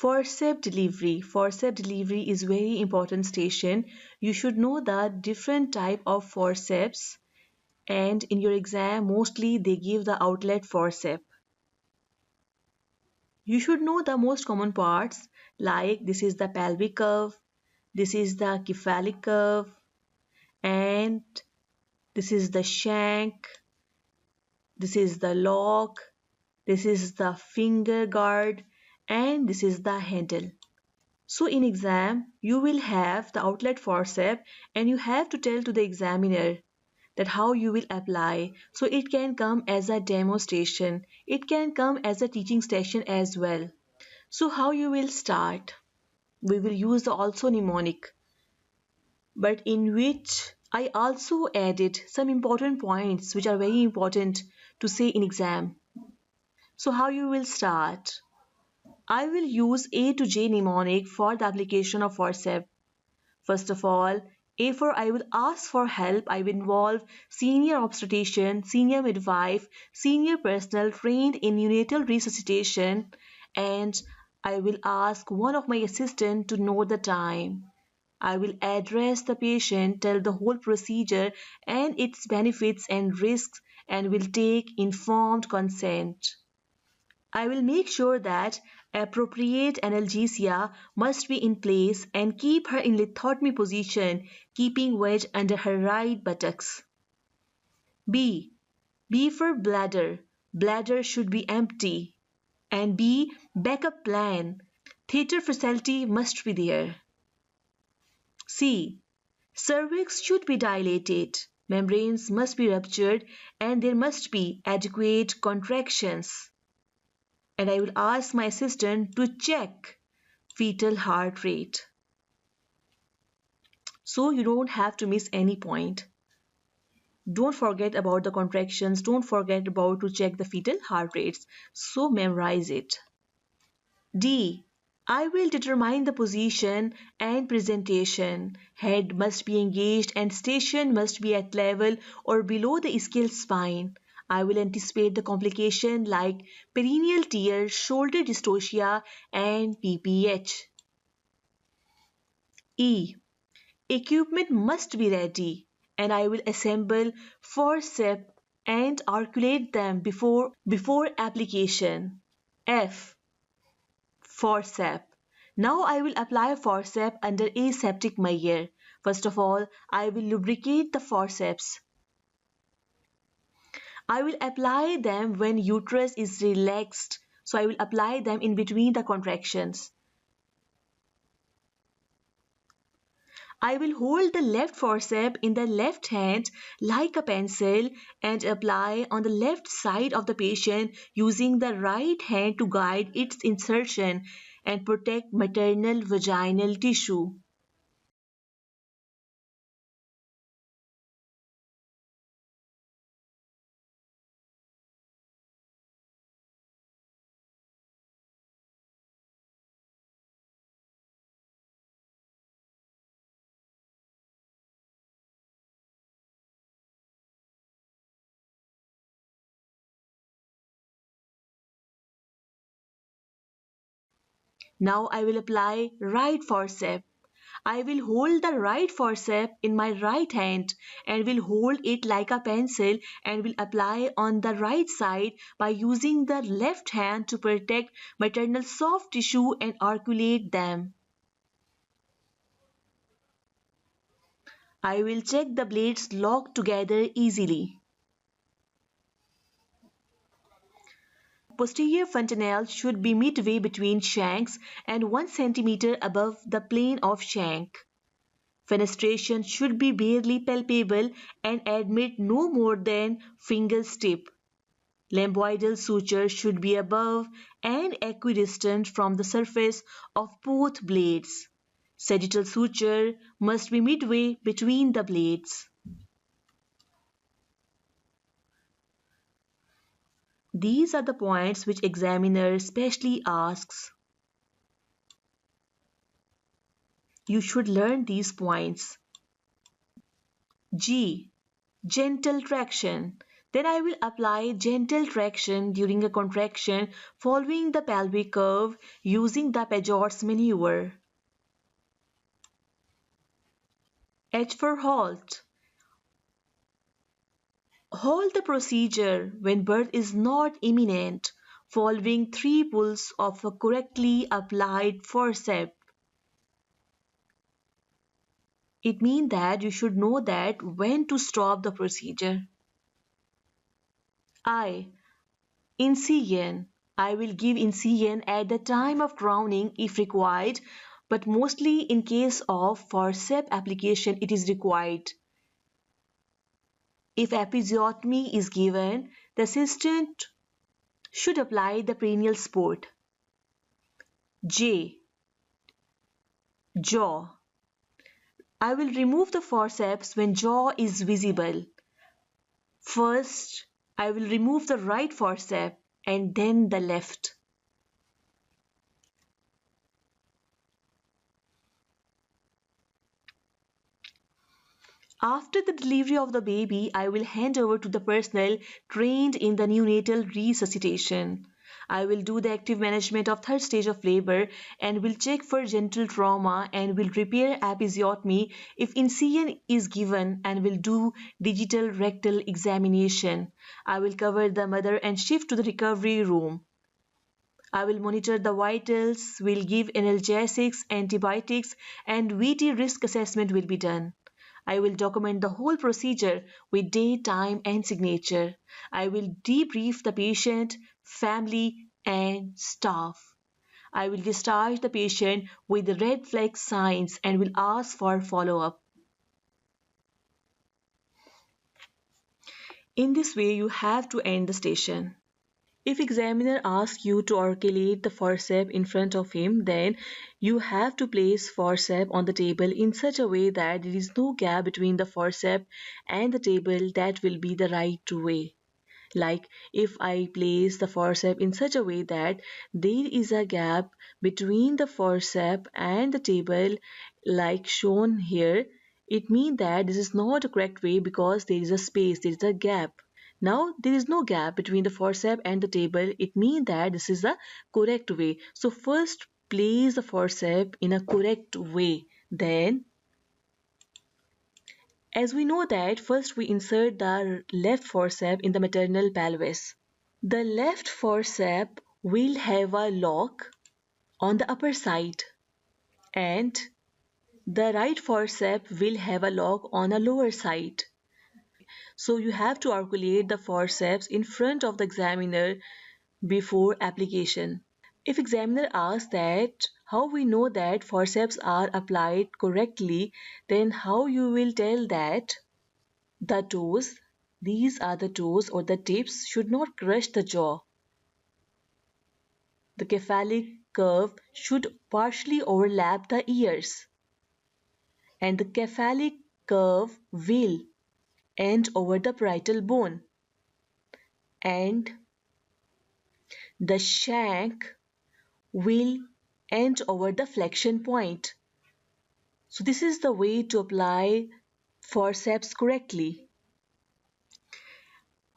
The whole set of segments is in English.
Forcep delivery. Forcep delivery is very important station. You should know the different type of forceps, and in your exam mostly they give the outlet forcep. You should know the most common parts, like this is the pelvic curve, this is the cephalic curve, and this is the shank, this is the lock, this is the finger guard, and this is the handle. So in exam, you will have the outlet forcep and you have to tell to the examiner that how you will apply. So it can come as a demonstration. It can come as a teaching session as well. So how you will start? We will use the also mnemonic, but in which I also added some important points which are very important to say in exam. So how you will start? I will use A to J mnemonic for the application of forcep. First of all, A for I will ask for help. I will involve senior obstetrician, senior midwife, senior personnel trained in neonatal resuscitation, and I will ask one of my assistant to know the time. I will address the patient, tell the whole procedure and its benefits and risks, and will take informed consent. I will make sure that appropriate analgesia must be in place and keep her in lithotomy position, keeping wedge under her right buttocks. B. B for bladder. Bladder should be empty. And B. Backup plan. Theatre facility must be there. C. Cervix should be dilated. Membranes must be ruptured and there must be adequate contractions. And I will ask my assistant to check fetal heart rate. So you don't have to miss any point. Don't forget about the contractions. Don't forget about to check the fetal heart rates. So memorize it. D. I will determine the position and presentation. Head must be engaged and station must be at level or below the ischial spine. I will anticipate the complication like perineal tear, shoulder dystocia, and PPH. E. Equipment must be ready and I will assemble forcep and articulate them before application. F. Forcep. Now I will apply forcep under aseptic measure. First of all, I will lubricate the forceps. I will apply them when uterus is relaxed. So I will apply them in between the contractions. I will hold the left forcep in the left hand like a pencil and apply on the left side of the patient using the right hand to guide its insertion and protect maternal vaginal tissue. Now I will apply right forcep. I will hold the right forcep in my right hand and will hold it like a pencil and will apply on the right side by using the left hand to protect maternal soft tissue and articulate them. I will check the blades lock together easily. Posterior fontanelle should be midway between shanks and 1 centimeter above the plane of shank. Fenestration should be barely palpable and admit no more than finger's tip. Lambdoidal suture should be above and equidistant from the surface of both blades. Sagittal suture must be midway between the blades. These are the points which examiner specially asks. You should learn these points. G. Gentle traction. Then I will apply gentle traction during a contraction following the pelvic curve using the Pajot's maneuver. H for halt. Hold the procedure when birth is not imminent, following 3 pulls of a correctly applied forcep. It means that you should know that when to stop the procedure. I. Incision. I will give incision at the time of crowning if required, but mostly in case of forceps application it is required. If episiotomy is given, the assistant should apply the perineal support. J. Jaw. I will remove the forceps when jaw is visible. First, I will remove the right forceps and then the left. After the delivery of the baby, I will hand over to the personnel trained in the neonatal resuscitation. I will do the active management of third stage of labor and will check for genital trauma and will prepare episiotomy if incision is given and will do digital rectal examination. I will cover the mother and shift to the recovery room. I will monitor the vitals, will give analgesics, antibiotics, and VT risk assessment will be done. I will document the whole procedure with date, time, and signature. I will debrief the patient, family, and staff. I will discharge the patient with the red flag signs and will ask for follow-up. In this way, you have to end the station. If examiner asks you to articulate the forcep in front of him, then you have to place forcep on the table in such a way that there is no gap between the forcep and the table. That will be the right way. Like if I place the forcep in such a way that there is a gap between the forcep and the table like shown here, it means that this is not a correct way because there is a space, there is a gap. Now there is no gap between the forcep and the table. It means that this is the correct way. So first place the forcep in a correct way. Then as we know that first we insert the left forcep in the maternal pelvis. The left forcep will have a lock on the upper side and the right forcep will have a lock on a lower side. So you have to articulate the forceps in front of the examiner before application. If examiner asks that how we know that forceps are applied correctly, then how you will tell that the toes, these are the toes or the tips, should not crush the jaw. The cephalic curve should partially overlap the ears, and the cephalic curve will end over the parietal bone, and the shank will end over the flexion point. So this is the way to apply forceps correctly.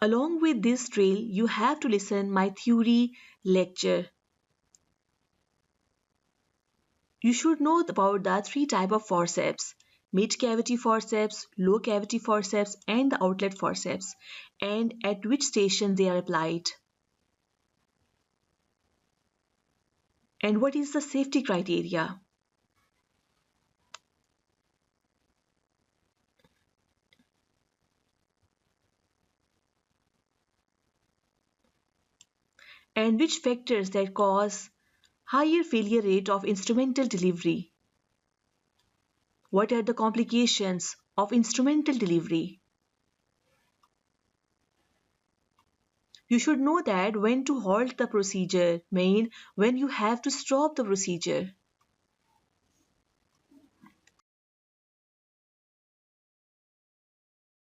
Along with this drill, you have to listen my theory lecture. You should know about the 3 types of forceps: mid cavity forceps, low cavity forceps, and the outlet forceps, and at which station they are applied. And what is the safety criteria? And which factors that cause higher failure rate of instrumental delivery? What are the complications of instrumental delivery? You should know that when to halt the procedure, mean when you have to stop the procedure.